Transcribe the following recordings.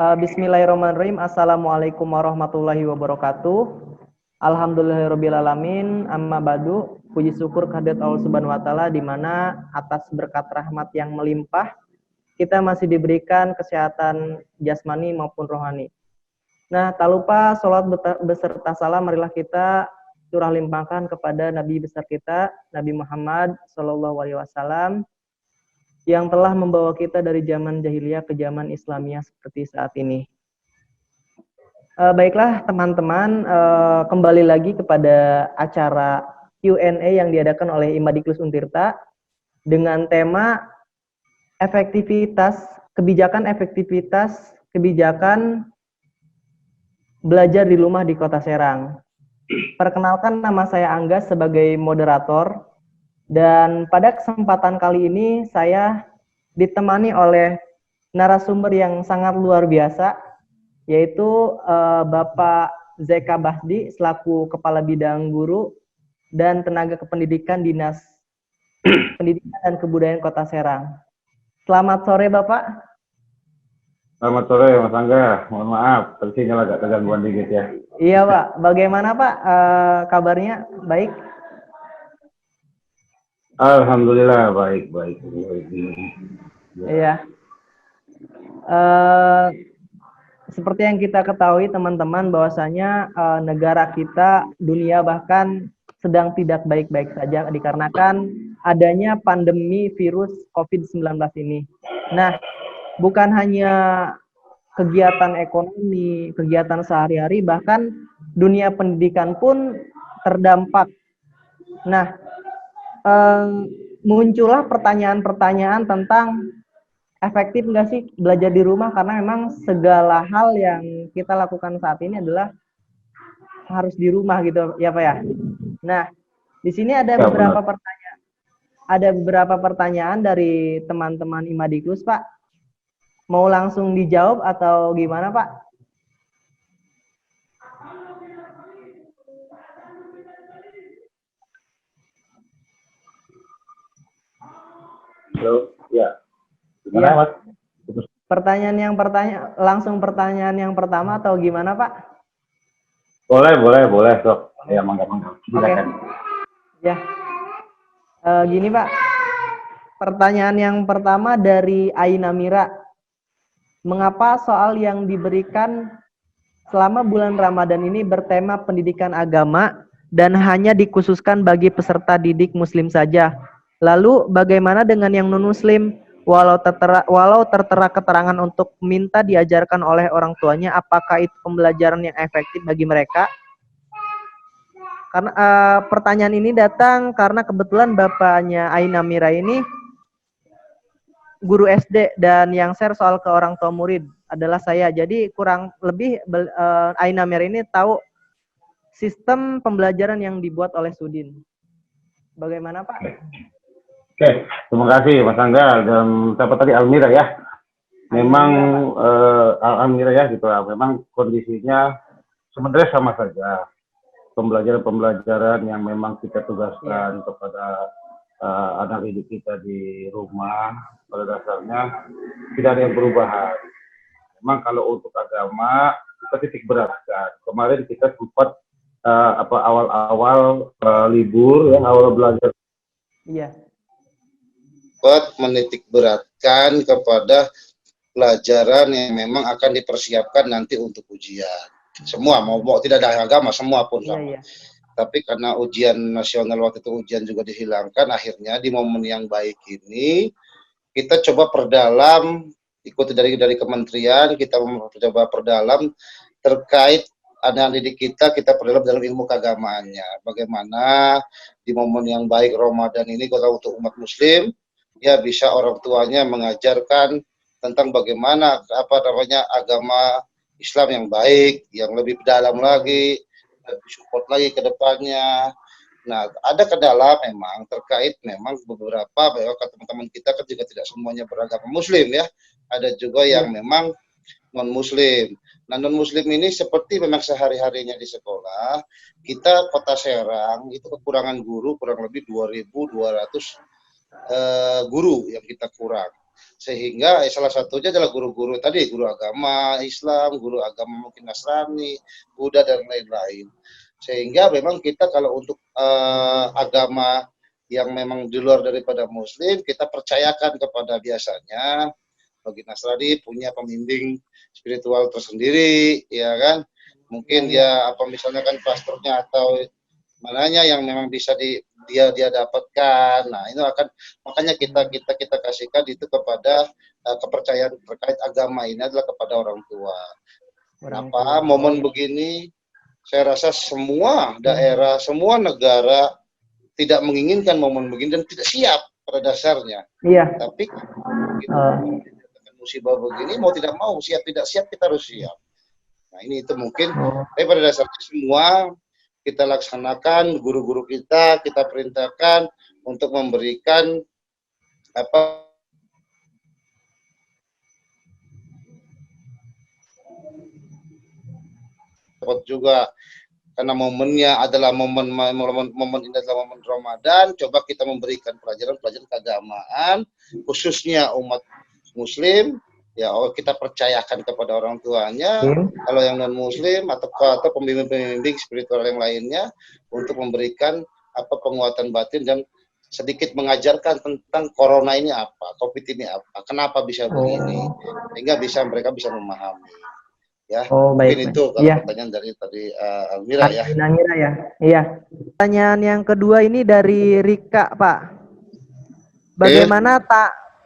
Bismillahirrahmanirrahim. Assalamualaikum warahmatullahi wabarakatuh. Alhamdulillahirrabbilalamin. Amma ba'du. Puji syukur kehadirat Allah Subhanahu wa taala, di mana atas berkat rahmat yang melimpah kita masih diberikan kesehatan jasmani maupun rohani. Nah, tak lupa sholat beserta salam marilah kita curah limpahkan kepada Nabi besar kita, Nabi Muhammad SAW, yang telah membawa kita dari zaman jahiliyah ke zaman Islamiyah seperti saat ini. Baiklah teman-teman, kembali lagi kepada acara Q&A yang diadakan oleh Imadiklus Untirta dengan tema kebijakan belajar di rumah di Kota Serang. Perkenalkan, nama saya Angga sebagai moderator. Dan pada kesempatan kali ini saya ditemani oleh narasumber yang sangat luar biasa, yaitu Bapak Zeka Bahdi selaku Kepala Bidang Guru dan Tenaga Kependidikan Dinas Pendidikan dan Kebudayaan Kota Serang. Selamat sore Bapak. Selamat sore Mas Angga. Mohon maaf, tersinyal agak kegangguan dikit ya. Iya Pak, bagaimana Pak kabarnya? Baik? Alhamdulillah baik. Iya. Seperti yang kita ketahui teman-teman, bahwasanya negara kita, dunia bahkan sedang tidak baik-baik saja dikarenakan adanya pandemi virus COVID-19 ini. Nah, bukan hanya kegiatan ekonomi, kegiatan sehari-hari, bahkan dunia pendidikan pun terdampak. Nah, muncullah pertanyaan-pertanyaan tentang efektif nggak sih belajar di rumah, karena memang segala hal yang kita lakukan saat ini adalah harus di rumah gitu ya Pak ya. Nah, di sini ada beberapa pertanyaan dari teman-teman Imadiklus Pak. Mau langsung dijawab atau gimana Pak? Halo, ya. Gimana Ya. Mas? Pertanyaan yang pertama atau gimana Pak? Boleh, sok. Ya, mangga. Silakan. Ya. Gini Pak. Pertanyaan yang pertama dari Aina Mira. Mengapa soal yang diberikan selama bulan Ramadan ini bertema pendidikan agama dan hanya dikhususkan bagi peserta didik Muslim saja? Lalu bagaimana dengan yang non-Muslim? Walau tertera keterangan untuk minta diajarkan oleh orang tuanya, apakah itu pembelajaran yang efektif bagi mereka? Karena pertanyaan ini datang karena kebetulan bapaknya Aina Mira ini guru SD, dan yang share soal ke orang tua murid adalah saya. Jadi kurang lebih Aina Mira ini tahu sistem pembelajaran yang dibuat oleh Sudin. Bagaimana Pak? Oke, terima kasih Mas Angga dan siapa tadi Almira ya. Memang Almira ya gitu lah. Memang kondisinya sebenarnya sama saja. Pembelajaran yang memang kita tugaskan kepada anak didik kita di rumah, pada dasarnya tidak ada yang perubahan. Memang kalau untuk agama kita titik beratkan. Kemarin kita sempat awal-awal libur ya, awal belajar. Iya. Menitik beratkan kepada pelajaran yang memang akan dipersiapkan nanti untuk ujian. Semua mau tidak ada agama, semua pun sama. Iya. Tapi karena ujian nasional waktu itu ujian juga dihilangkan, akhirnya di momen yang baik ini kita coba perdalam, ikuti dari kementerian, kita coba perdalam terkait anak didik kita perdalam dalam ilmu keagamaannya. Bagaimana di momen yang baik Ramadan ini kalau untuk umat Muslim, ya bisa orang tuanya mengajarkan tentang bagaimana agama Islam yang baik, yang lebih dalam lagi, lebih support lagi ke depannya. Nah, ada kendala memang terkait memang beberapa teman-teman kita kan juga tidak semuanya beragama Muslim ya. Ada juga yang memang non-Muslim. Nah, non-Muslim ini seperti memang sehari-harinya di sekolah, kita Kota Serang itu kekurangan guru kurang lebih 2.200 guru yang kita kurang. Sehingga salah satunya adalah guru-guru tadi, guru agama Islam, guru agama mungkin Nasrani, Buddha dan lain-lain. Sehingga memang kita kalau untuk agama yang memang di luar daripada Muslim, kita percayakan kepada biasanya bagi Nasrani punya pembimbing spiritual tersendiri, ya kan? Mungkin dia apa misalnya kan pastornya atau mananya yang memang bisa dia dapatkan. Nah, itu akan makanya kita kasihkan itu kepada kepercayaan terkait agama ini adalah kepada orang tua. Kenapa momen begini saya rasa semua daerah, semua negara tidak menginginkan momen begini dan tidak siap pada dasarnya. Iya. Tapi gitu, musibah begini mau tidak mau, siap tidak siap kita harus siap. Nah, ini itu mungkin tapi pada dasarnya semua kita laksanakan, guru-guru kita perintahkan untuk memberikan apa juga karena momennya adalah momen ini adalah momen Ramadan, coba kita memberikan pelajaran keagamaan khususnya umat Muslim, ya kita percayakan kepada orang tuanya, kalau yang non Muslim atau pembimbing spiritual yang lainnya untuk memberikan apa penguatan batin dan sedikit mengajarkan tentang corona ini apa, COVID ini apa, kenapa bisa begini, sehingga mereka bisa memahami. Ya, baik. Mungkin itu kalau pertanyaan dari tadi Almira ya. Almira ya. Iya. Pertanyaan yang kedua ini dari Rika, Pak.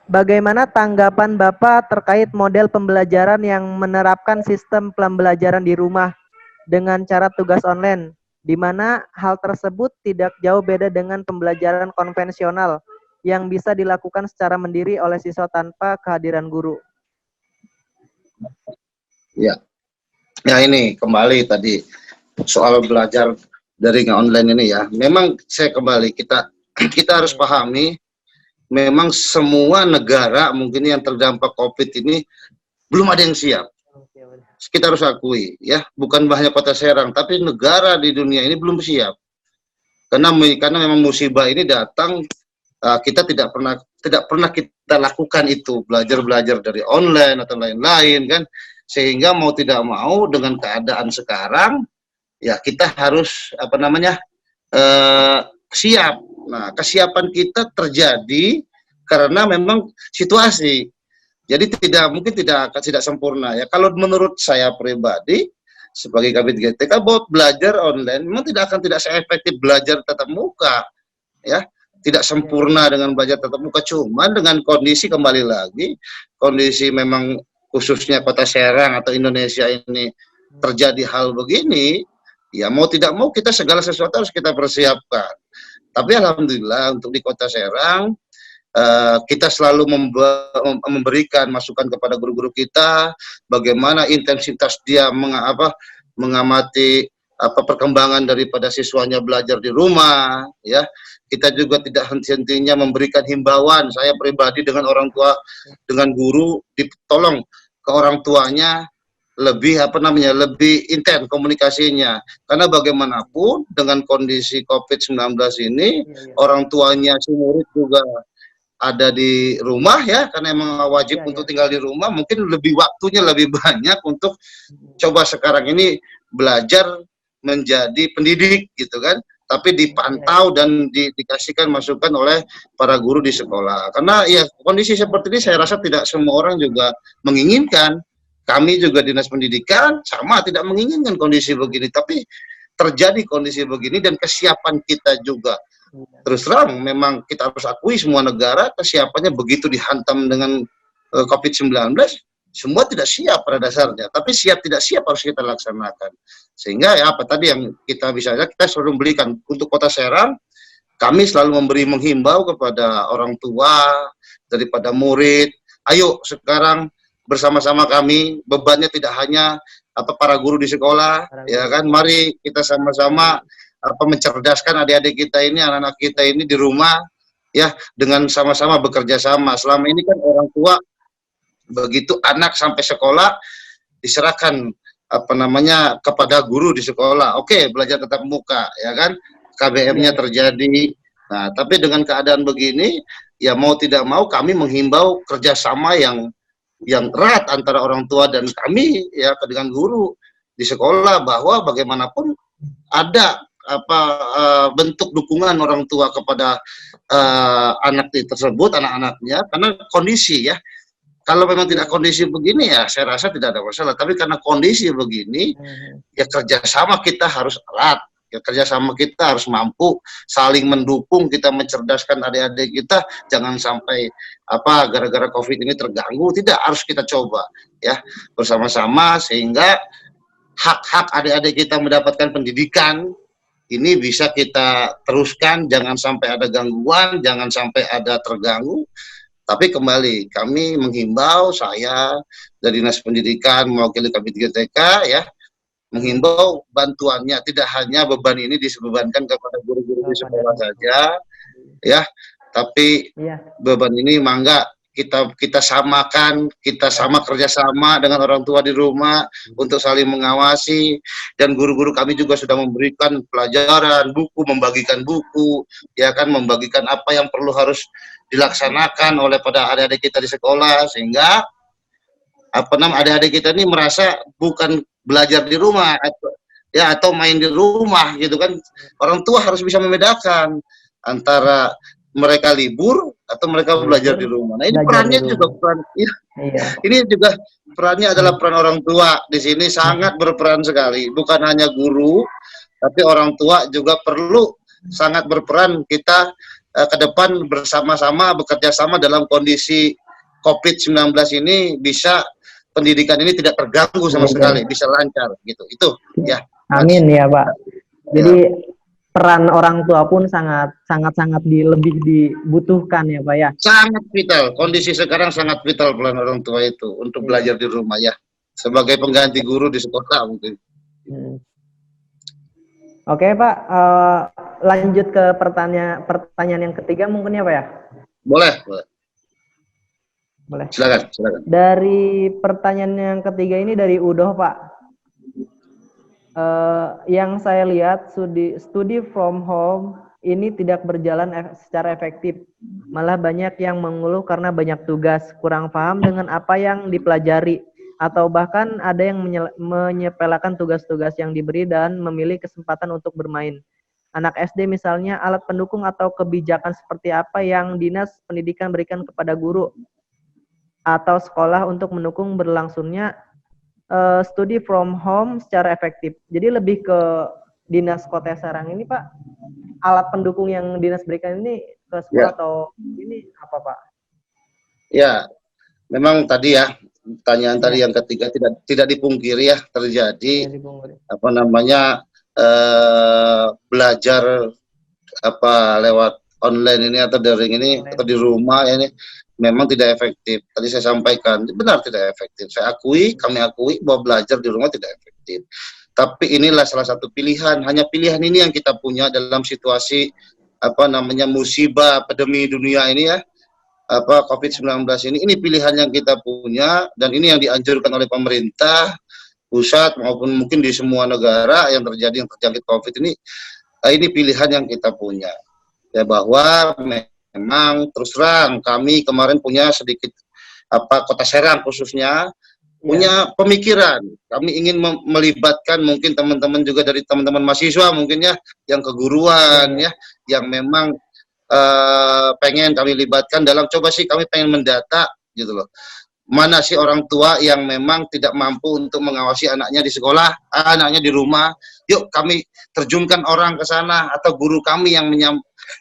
Bagaimana tanggapan Bapak terkait model pembelajaran yang menerapkan sistem pembelajaran di rumah dengan cara tugas online, di mana hal tersebut tidak jauh beda dengan pembelajaran konvensional yang bisa dilakukan secara mandiri oleh siswa tanpa kehadiran guru? Ya. Ya ini kembali tadi soal belajar daring online ini ya. Memang saya kembali kita harus pahami memang semua negara mungkin yang terdampak COVID ini belum ada yang siap. Kita harus akui ya, bukan hanya Kota Serang tapi negara di dunia ini belum siap. Karena memang musibah ini datang kita tidak pernah kita lakukan itu, belajar dari online atau lain-lain kan. Sehingga mau tidak mau dengan keadaan sekarang ya kita harus siap. Nah, kesiapan kita terjadi karena memang situasi. Jadi tidak sempurna ya. Kalau menurut saya pribadi sebagai Kabid GTK bahwa belajar online memang tidak seefektif belajar tatap muka ya. Tidak sempurna dengan belajar tatap muka, cuman dengan kondisi kembali lagi kondisi memang khususnya Kota Serang atau Indonesia ini terjadi hal begini, ya mau tidak mau kita segala sesuatu harus kita persiapkan. Tapi alhamdulillah untuk di Kota Serang kita selalu memberikan masukan kepada guru-guru kita bagaimana intensitas dia mengamati perkembangan daripada siswanya belajar di rumah ya. Kita juga tidak henti-hentinya memberikan himbauan, saya pribadi dengan orang tua, dengan guru, tolong ke orang tuanya lebih lebih intens komunikasinya, karena bagaimanapun dengan kondisi COVID-19 ini orang tuanya si murid juga ada di rumah ya, karena emang wajib untuk tinggal di rumah, mungkin waktunya lebih banyak untuk coba sekarang ini belajar menjadi pendidik gitu kan, tapi dipantau dan dikasihkan masukan oleh para guru di sekolah. Karena ya kondisi seperti ini saya rasa tidak semua orang juga menginginkan. Kami juga Dinas Pendidikan sama tidak menginginkan kondisi begini, tapi terjadi kondisi begini dan kesiapan kita juga. Terus terang memang kita harus akui semua negara kesiapannya begitu dihantam dengan COVID-19, semua tidak siap pada dasarnya, tapi siap tidak siap harus kita laksanakan. Sehingga ya apa tadi yang kita selalu berikan untuk Kota Serang, kami selalu menghimbau kepada orang tua daripada murid, ayo sekarang bersama-sama kami, bebannya tidak hanya para guru di sekolah, ya kan, mari kita sama-sama mencerdaskan adik-adik kita ini, anak-anak kita ini di rumah, ya dengan sama-sama bekerja sama. Selama ini kan orang tua begitu anak sampai sekolah diserahkan kepada guru di sekolah. Oke, belajar tatap muka ya kan, KBM-nya terjadi. Nah, tapi dengan keadaan begini ya mau tidak mau kami menghimbau kerjasama yang erat antara orang tua dan kami ya dengan guru di sekolah, bahwa bagaimanapun ada bentuk dukungan orang tua kepada anak tersebut, anak-anaknya, karena kondisi ya. Kalau memang tidak kondisi begini ya saya rasa tidak ada masalah, tapi karena kondisi begini ya kerjasama kita harus erat, ya kerjasama kita harus mampu saling mendukung, kita mencerdaskan adik-adik kita, jangan sampai gara-gara COVID ini terganggu. Tidak, harus kita coba ya bersama-sama sehingga hak-hak adik-adik kita mendapatkan pendidikan ini bisa kita teruskan, jangan sampai ada gangguan, jangan sampai ada terganggu. Tapi kembali, kami menghimbau, saya dari Dinas Pendidikan mewakili Kabid TK ya, menghimbau bantuannya, tidak hanya beban ini dibebankan kepada guru-guru di sekolah saja ya, tapi beban ini mangga kita samakan, kita kerjasama dengan orang tua di rumah untuk saling mengawasi, dan guru-guru kami juga sudah memberikan pelajaran, buku, membagikan buku, ya kan, membagikan apa yang perlu harus dilaksanakan oleh pada adik-adik kita di sekolah, sehingga adik-adik kita ini merasa bukan belajar di rumah atau main di rumah gitu kan. Orang tua harus bisa membedakan antara mereka libur atau mereka belajar di rumah. Nah, ini perannya juga ini juga perannya adalah peran orang tua di sini sangat berperan sekali. Bukan hanya guru, tapi orang tua juga perlu sangat berperan. Kita ke depan bersama-sama bekerja sama dalam kondisi COVID-19 ini, bisa pendidikan ini tidak terganggu sama sekali, bisa lancar gitu. Itu ya. Amin ya, Pak. Jadi peran orang tua pun sangat lebih dibutuhkan ya, Pak ya. Sangat vital. Kondisi sekarang sangat vital peran orang tua itu untuk belajar di rumah ya. Sebagai pengganti guru di sekolah mungkin. Oke, Pak. Lanjut ke pertanyaan yang ketiga mungkin ya, Pak ya. Boleh. Silakan. Dari pertanyaan yang ketiga ini dari Udoh, Pak. Yang saya lihat studi from home ini tidak berjalan secara efektif. Malah banyak yang mengeluh karena banyak tugas, kurang paham dengan apa yang dipelajari, atau bahkan ada yang menyepelekan tugas-tugas yang diberi dan memilih kesempatan untuk bermain. Anak SD misalnya, alat pendukung atau kebijakan seperti apa yang Dinas Pendidikan berikan kepada guru atau sekolah untuk mendukung berlangsungnya studi from home secara efektif. Jadi lebih ke Dinas Kota Serang ini, Pak, alat pendukung yang Dinas berikan ini ke sekolah atau ini apa, Pak? Ya, memang tadi ya, pertanyaan tadi yang ketiga tidak dipungkiri ya, terjadi belajar lewat online ini atau daring ini atau di rumah ini memang tidak efektif. Tadi saya sampaikan, benar tidak efektif. Kami akui bahwa belajar di rumah tidak efektif. Tapi inilah salah satu pilihan. Hanya pilihan ini yang kita punya dalam situasi musibah pandemi dunia ini ya. COVID-19 ini pilihan yang kita punya, dan ini yang dianjurkan oleh pemerintah pusat maupun mungkin di semua negara yang terjangkit COVID ini pilihan yang kita punya. Ya, bahwa memang terus terang kami kemarin punya sedikit Kota Serang khususnya punya pemikiran, kami ingin melibatkan mungkin teman-teman juga dari teman-teman mahasiswa mungkin ya, yang keguruan ya, yang memang pengen kami libatkan dalam, coba sih kami pengen mendata gitu loh, mana sih orang tua yang memang tidak mampu untuk mengawasi anaknya di sekolah, anaknya di rumah, yuk kami terjunkan orang ke sana, atau guru kami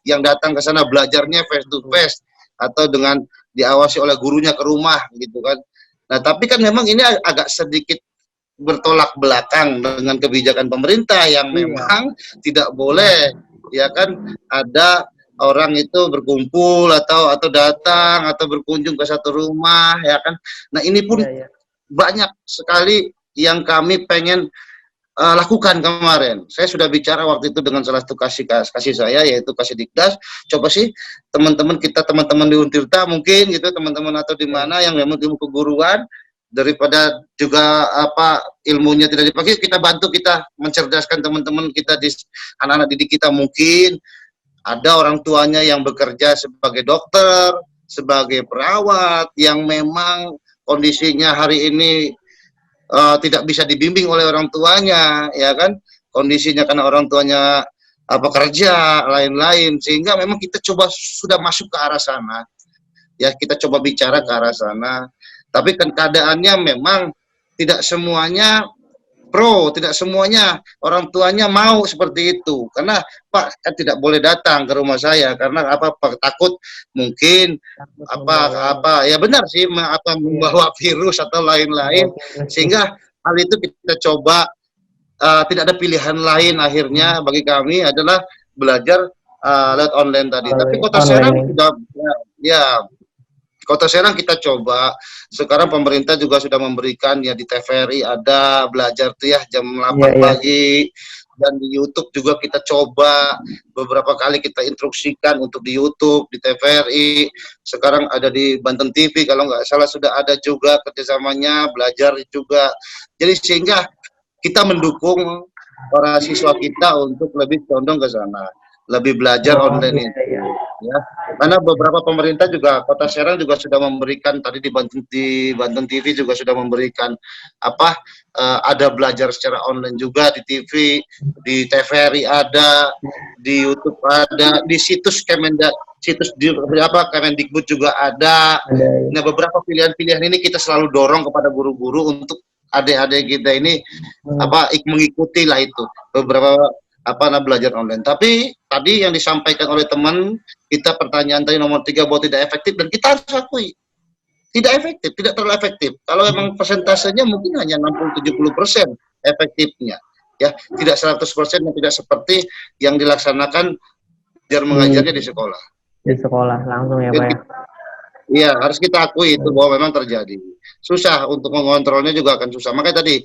yang datang ke sana belajarnya face to face atau dengan diawasi oleh gurunya ke rumah gitu kan. Nah, tapi kan memang ini agak sedikit bertolak belakang dengan kebijakan pemerintah yang memang tidak boleh ya kan ada orang itu berkumpul atau datang atau berkunjung ke satu rumah ya kan. Nah, ini pun banyak sekali yang kami pengen lakukan kemarin. Saya sudah bicara waktu itu dengan salah satu kasih saya, yaitu Kasih-Dikdas. Coba sih teman-teman di Untirta mungkin gitu, teman-teman atau di mana yang memang ilmu keguruan, daripada juga ilmunya tidak dipakai, kita bantu, kita mencerdaskan teman-teman kita di anak-anak didik kita mungkin Ada orang tuanya yang bekerja sebagai dokter, sebagai perawat, yang memang kondisinya hari ini tidak bisa dibimbing oleh orang tuanya, ya kan? Kondisinya karena orang tuanya bekerja, lain-lain, sehingga memang kita coba sudah masuk ke arah sana. Ya, kita coba bicara ke arah sana. Tapi kan keadaannya memang tidak semuanya pro, tidak semuanya orang tuanya mau seperti itu. Karena Pak kan tidak boleh datang ke rumah saya karena apa? Takut mungkin apa ya benar sih membawa virus atau lain-lain, sehingga hal itu kita coba tidak ada pilihan lain akhirnya bagi kami adalah belajar lewat online tadi. Tapi Kota Serang sudah ya Kota Serang kita coba. Sekarang pemerintah juga sudah memberikan ya di TVRI ada belajar tuh ya jam 8 pagi. Dan di YouTube juga kita coba beberapa kali kita instruksikan untuk di YouTube, di TVRI. Sekarang ada di Banten TV kalau nggak salah sudah ada juga kerjasamanya belajar juga. Jadi sehingga kita mendukung para siswa kita untuk lebih condong ke sana, lebih belajar online itu. Ya, karena beberapa pemerintah juga Kota Serang juga sudah memberikan tadi di Banten TV juga sudah memberikan ada belajar secara online juga di TV, di TVRI ada, di YouTube ada, di situs Kemendikbud juga ada. Nah, beberapa pilihan-pilihan ini kita selalu dorong kepada guru-guru untuk adik-adik kita ini mengikuti lah itu beberapa belajar online. Tapi tadi yang disampaikan oleh teman kita pertanyaan tadi nomor 3 bahwa tidak efektif, dan kita harus akui tidak efektif, tidak terlalu efektif. Kalau memang persentasenya mungkin hanya 60-70% efektifnya, ya tidak 100% dan tidak seperti yang dilaksanakan belajar mengajarnya di sekolah. Di sekolah langsung ya Pak ya. Iya, harus kita akui itu bahwa memang terjadi. Susah untuk mengontrolnya juga akan susah. Makanya tadi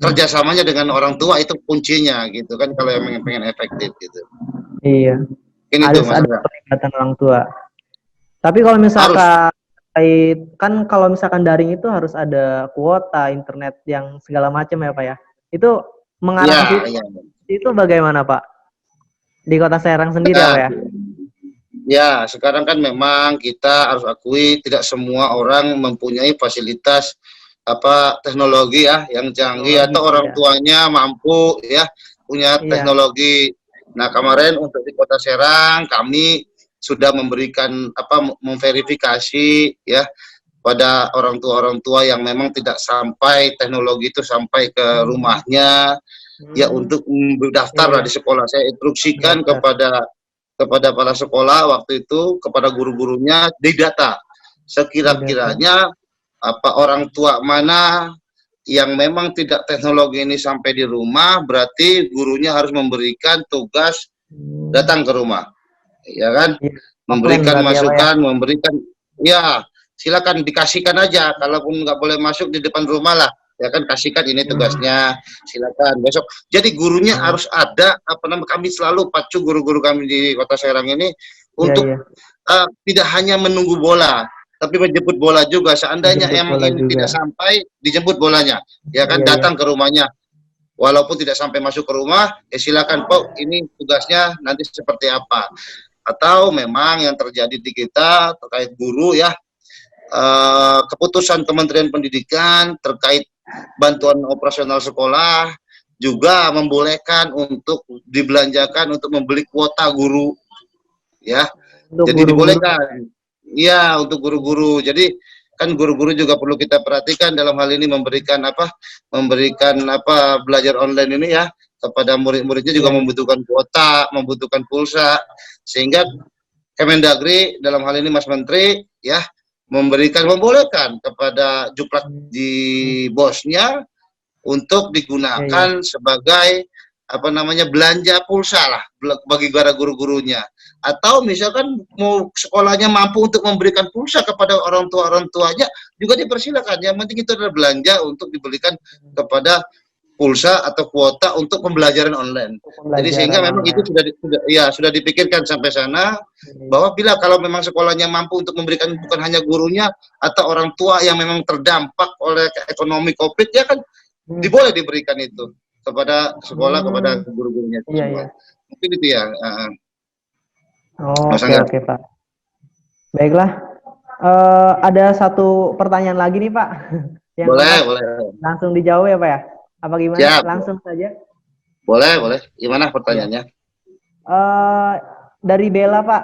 kerjasamanya dengan orang tua itu kuncinya gitu kan kalau yang pengen efektif gitu. Iya. Ini harus ada pelibatan orang tua. Tapi kalau misalkan kan kalau misalkan daring itu harus ada kuota internet yang segala macam ya Pak ya. Itu mengarah itu bagaimana Pak? Di Kota Serang sendiri Pak ya? Ya, sekarang kan memang kita harus akui tidak semua orang mempunyai fasilitas teknologi ya yang canggih atau orang tuanya mampu ya punya teknologi. Nah, kemarin untuk di Kota Serang kami sudah memberikan memverifikasi ya pada orang tua yang memang tidak sampai teknologi itu sampai ke rumahnya ya untuk mendaftar lah di sekolah. Saya instruksikan kepada para sekolah waktu itu kepada guru-gurunya didata sekira-kiranya orang tua mana yang memang tidak teknologi ini sampai di rumah, berarti gurunya harus memberikan tugas datang ke rumah, ya kan? Memberikan masukan, memberikan, ya silakan dikasihkan aja, kalaupun nggak boleh masuk di depan rumah lah, ya kan kasihkan ini tugasnya, silakan besok. Jadi gurunya harus ada, kami selalu pacu guru-guru kami di Kota Serang ini untuk tidak hanya menunggu bola, tapi menjemput bola juga. Seandainya emang ini tidak sampai, dijemput bolanya, ya kan datang ke rumahnya. Walaupun tidak sampai masuk ke rumah, ya silakan Pak, ini tugasnya nanti seperti apa. Atau memang yang terjadi di kita terkait guru ya, keputusan Kementerian Pendidikan terkait bantuan operasional sekolah juga membolehkan untuk dibelanjakan untuk membeli kuota guru, ya. Jadi dibolehkan. Iya, untuk guru-guru. Jadi kan guru-guru juga perlu kita perhatikan dalam hal ini memberikan belajar online ini ya kepada murid-muridnya juga membutuhkan kuota, membutuhkan pulsa, sehingga Kemendagri dalam hal ini Mas Menteri ya membolehkan kepada Juklak di bosnya untuk digunakan sebagai belanja pulsa lah bagi para guru-gurunya. Atau misalkan mau sekolahnya mampu untuk memberikan pulsa kepada orang tuanya juga dipersilakan. Yang penting itu adalah belanja untuk diberikan kepada pulsa atau kuota untuk pembelajaran online. Jadi sehingga memang itu sudah dipikirkan sampai sana bahwa kalau memang sekolahnya mampu untuk memberikan bukan hanya gurunya atau orang tua yang memang terdampak oleh ekonomi Covid ya kan diboleh diberikan itu kepada sekolah kepada guru-gurunya. Mungkin itu ya. Oh, Mas oke Angga. oke Pak. Baiklah. Ada satu pertanyaan lagi nih Pak. Yang Boleh, keempat boleh. langsung dijawab ya Pak ya? Apa gimana? Siap. Langsung saja. Boleh, boleh. Gimana Ya. pertanyaannya? Eh, dari Bella Pak.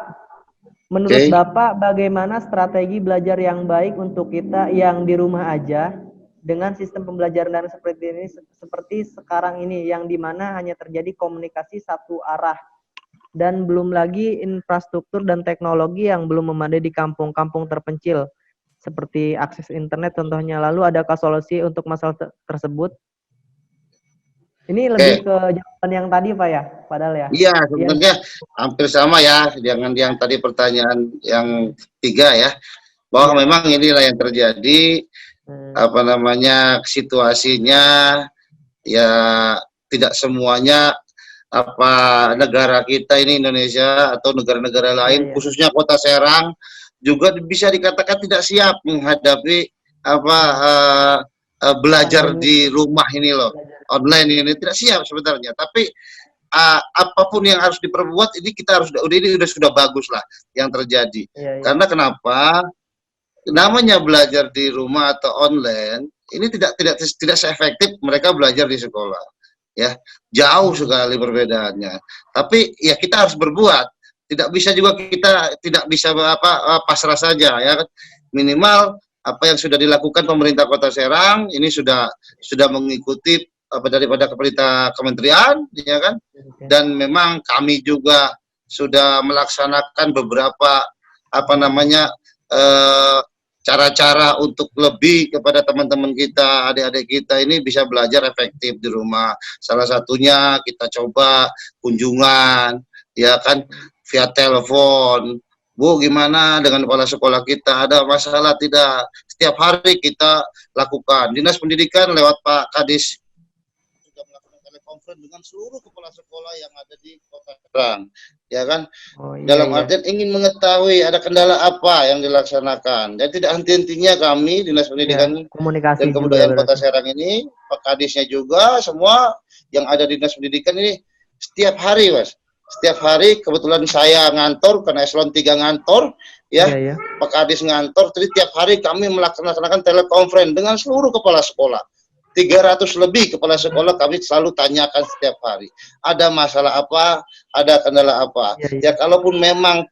Menurut Oke. Bapak, bagaimana strategi belajar yang baik untuk kita yang di rumah aja dengan sistem pembelajaran daring seperti ini, seperti sekarang ini, yang dimana hanya terjadi komunikasi satu arah dan belum lagi infrastruktur dan teknologi yang belum memadai di kampung-kampung terpencil, seperti akses internet contohnya. Lalu adakah solusi untuk masalah tersebut? Ini lebih Oke. ke jawaban yang tadi Pak ya, padahal ya. Iya, Yang sebenarnya hampir sama ya dengan yang tadi pertanyaan yang 3 ya. iya Bahwa Pak. memang inilah yang terjadi, apa namanya, situasinya ya tidak semuanya apa negara kita ini Indonesia atau negara-negara Iya lain iya. khususnya Kota Serang juga bisa dikatakan tidak siap menghadapi apa belajar Pandemi di rumah ini loh, belajar. online ini tidak siap sebenarnya. Tapi apapun yang harus diperbuat ini kita harus ini sudah bagus lah yang terjadi. Iya iya. Karena kenapa? Namanya belajar di rumah atau online ini tidak seefektif mereka belajar di sekolah. Ya, jauh sekali perbedaannya. Tapi ya kita harus berbuat. Tidak bisa juga kita tidak bisa pasrah saja ya kan. Minimal apa yang sudah dilakukan pemerintah Kota Serang ini sudah mengikuti apa daripada perintah kementerian ya kan, dan memang kami juga sudah melaksanakan beberapa apa namanya eh, cara-cara untuk lebih kepada teman-teman kita, adik-adik kita ini bisa belajar efektif di rumah. Salah satunya kita coba kunjungan ya kan via telepon. Bu, gimana dengan kepala sekolah kita? Ada masalah tidak? Setiap hari kita lakukan. Dinas Pendidikan lewat Pak Kadis sudah melakukan telekonferensi dengan seluruh kepala sekolah yang ada di Kota Serang, ya kan? Oh, iya, Dalam iya. artian ingin mengetahui ada kendala apa yang dilaksanakan. Dan tidak henti-hentinya kami Dinas Iya, Pendidikan komunikasi dan juga Kebudayaan Kota berarti. Serang ini, Pak Kadisnya juga, semua yang ada di Dinas Pendidikan ini setiap hari, Mas. Setiap hari kebetulan saya ngantor karena eselon 3 ngantor, ya. Iya, iya. Pak Kadis ngantor, jadi tiap hari kami melaksanakan telekonferensi dengan seluruh kepala sekolah. 300 lebih kepala sekolah kami selalu tanyakan setiap hari. Ada masalah apa, ada kendala apa. Iya, iya. Ya kalaupun memang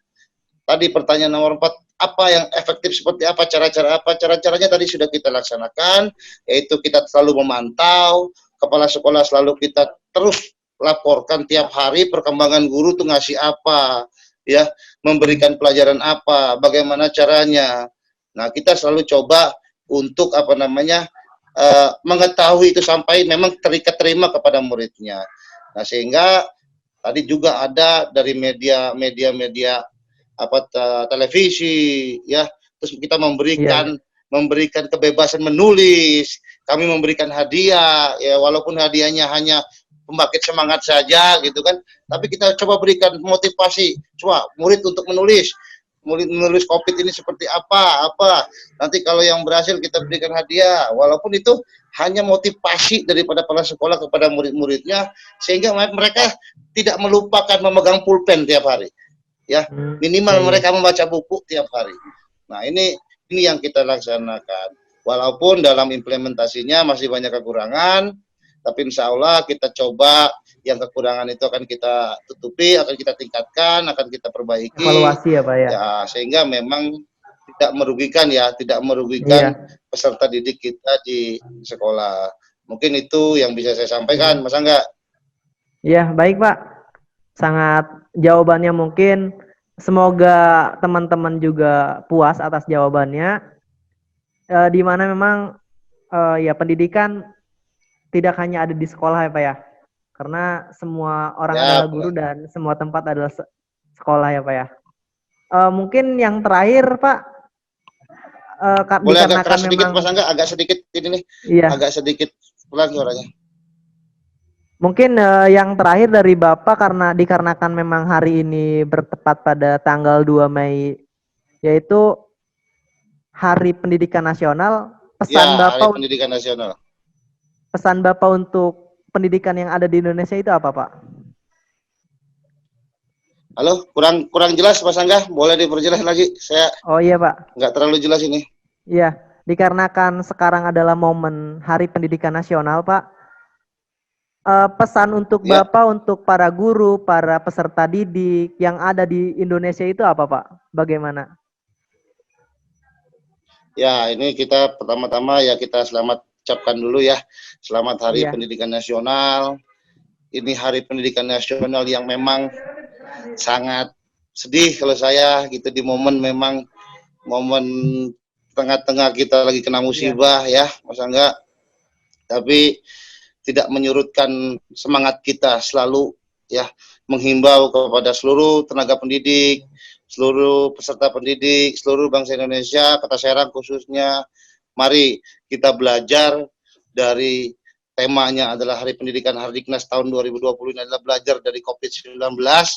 tadi pertanyaan nomor 4, apa yang efektif seperti apa, cara-cara apa, cara-caranya tadi sudah kita laksanakan, yaitu kita selalu memantau, kepala sekolah selalu kita terus laporkan tiap hari perkembangan guru tuh ngasih apa, ya, memberikan pelajaran apa, bagaimana caranya. Nah, kita selalu coba untuk apa namanya, mengetahui itu sampai memang terikat terima kepada muridnya. Nah, sehingga tadi juga ada dari media apa televisi ya, terus kita Iya, iya. memberikan kebebasan menulis, kami memberikan hadiah ya, walaupun hadiahnya hanya pembangkit semangat saja gitu kan, tapi kita coba berikan motivasi coba murid untuk menulis COVID ini seperti apa, nanti kalau yang berhasil kita berikan hadiah, walaupun itu hanya motivasi daripada kepala sekolah kepada murid-muridnya, sehingga mereka tidak melupakan memegang pulpen tiap hari ya, Iya, minimal iya. mereka membaca buku tiap hari. Nah ini yang kita laksanakan, walaupun dalam implementasinya masih banyak kekurangan, tapi insya Allah kita coba yang kekurangan itu akan kita tutupi, akan kita tingkatkan, akan kita perbaiki Evaluasi ya, Pak ya. ya, sehingga memang tidak merugikan ya, tidak merugikan Iya. peserta didik kita di sekolah. Mungkin itu yang bisa saya sampaikan, Mas Angga. Iya, baik, Pak. Sangat jawabannya mungkin semoga teman-teman juga puas atas jawabannya. Di mana memang ya pendidikan tidak hanya ada di sekolah ya, Pak ya. Karena semua orang Ya, adalah guru dan semua tempat adalah sekolah ya, Pak ya. Mungkin yang terakhir, Pak, boleh agak dikarenakan keras sedikit, memang Mas Angga, agak sedikit ini nih, iya. agak sedikit pelan suaranya. Mungkin yang terakhir dari Bapak dikarenakan memang hari ini bertepat pada tanggal 2 Mei yaitu Hari Pendidikan Nasional, Ya, Hari Pendidikan Nasional. pesan Bapak untuk pendidikan yang ada di Indonesia itu apa, Pak? Halo, kurang jelas Mas Angga, boleh diperjelas lagi? Saya Oh iya Pak. nggak terlalu jelas ini. Iya, dikarenakan sekarang adalah momen Hari Pendidikan Nasional Pak. Pesan untuk Ya, Bapak, untuk para guru, para peserta didik yang ada di Indonesia itu apa Pak? Bagaimana? ya ini kita pertama-tama ya kita selamat ucapkan dulu ya, selamat Hari Iya, Pendidikan Nasional. Ini Hari Pendidikan Nasional yang memang sangat sedih kalau saya gitu di momen memang momen tengah-tengah kita lagi kena iya, musibah ya, Mas Angga. Tapi tidak menyurutkan semangat kita selalu ya menghimbau kepada seluruh tenaga pendidik, seluruh peserta pendidik, seluruh bangsa Indonesia, Kota Serang khususnya, mari kita belajar dari temanya adalah Hari Pendidikan Hardiknas tahun 2020 ini adalah belajar dari COVID-19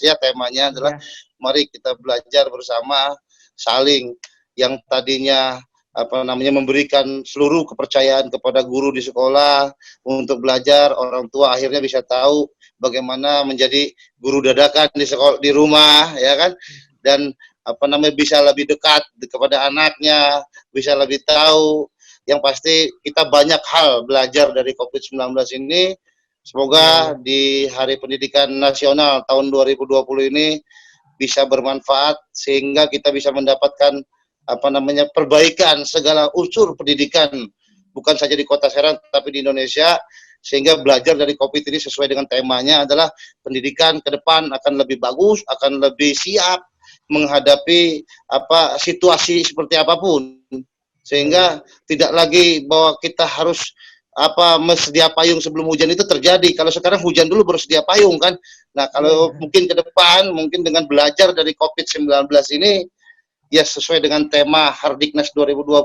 ya, temanya adalah iya, mari kita belajar bersama saling yang tadinya apa namanya memberikan seluruh kepercayaan kepada guru di sekolah untuk belajar, orang tua akhirnya bisa tahu bagaimana menjadi guru dadakan di sekolah di rumah ya kan, dan apa namanya bisa lebih dekat kepada anaknya, bisa lebih tahu. Yang pasti kita banyak hal belajar dari COVID-19 ini. iya, Semoga iya, di Hari Pendidikan Nasional tahun 2020 ini bisa bermanfaat sehingga kita bisa mendapatkan apa namanya perbaikan segala unsur pendidikan bukan saja di Kota Serang tapi di Indonesia, sehingga belajar dari COVID ini sesuai dengan temanya adalah pendidikan ke depan akan lebih bagus, akan lebih siap menghadapi apa situasi seperti apapun, iya, iya, sehingga tidak lagi bahwa kita harus apa sedia payung sebelum hujan itu terjadi. Kalau sekarang hujan dulu baru sedia payung kan. Nah, iya, kalau iya, mungkin ke depan mungkin dengan belajar dari COVID-19 ini ya sesuai dengan tema Hardiknas 2020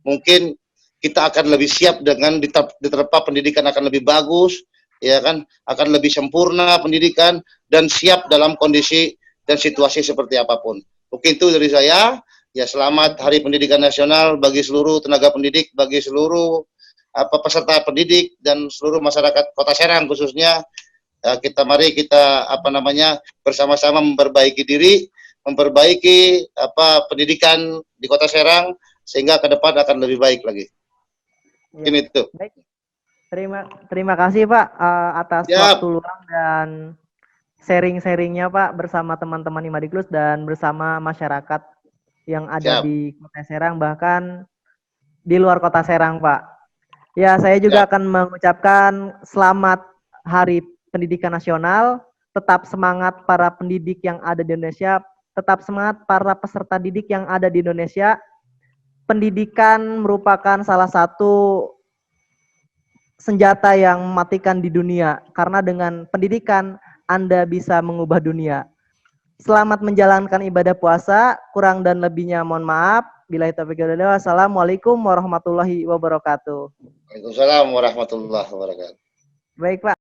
mungkin kita akan lebih siap dengan diterpa pendidikan akan lebih bagus ya kan, akan lebih sempurna pendidikan dan siap dalam kondisi dan situasi seperti apapun. Mungkin itu dari saya. Ya selamat Hari Pendidikan Nasional bagi seluruh tenaga pendidik, bagi seluruh apa peserta pendidik dan seluruh masyarakat Kota Serang khususnya. Ya, mari kita apa namanya bersama-sama memperbaiki diri, memperbaiki apa pendidikan di Kota Serang sehingga ke depan akan lebih baik lagi. iya. Mungkin itu. Baik, terima kasih Pak atas waktu Siap, luang dan sharing-sharingnya Pak bersama teman-teman Imadiklus dan bersama masyarakat yang ada siap, di Kota Serang bahkan di luar Kota Serang Pak. Ya, saya juga siap. akan mengucapkan selamat Hari Pendidikan Nasional. Tetap semangat para pendidik yang ada di Indonesia. Tetap semangat para peserta didik yang ada di Indonesia. Pendidikan merupakan salah satu senjata yang mematikan di dunia. Karena dengan pendidikan Anda bisa mengubah dunia. Selamat menjalankan ibadah puasa. Kurang dan lebihnya mohon maaf. Billahi taufiq wal hidayah. Wassalamualaikum warahmatullahi wabarakatuh. Waalaikumsalam warahmatullahi wabarakatuh. Baik, Pak.